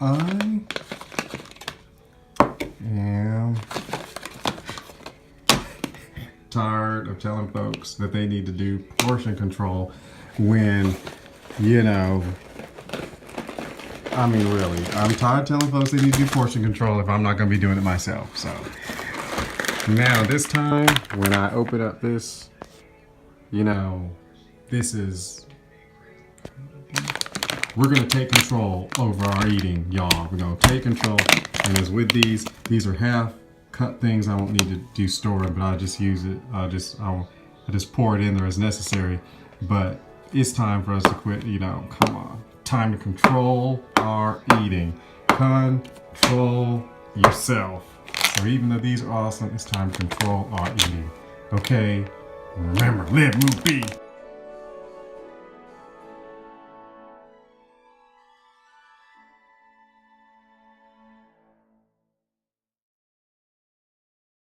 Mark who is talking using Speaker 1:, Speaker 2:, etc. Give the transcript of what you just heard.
Speaker 1: I am tired of telling folks that they need to do portion control when, you know, I mean, really, I'm tired of telling folks they need to do portion control if I'm not going to be doing it myself. So now this time when I open up this, you know, this is, we're going to take control over our eating, y'all. We're going to take control. And as with these are half cut things. I won't need to do storing, but I'll just use it. I'll just pour it in there as necessary. But it's time for us to quit, you know, come on. Time to control our eating. Control yourself. So even though these are awesome, it's time to control our eating. Okay? Remember, live, move, be.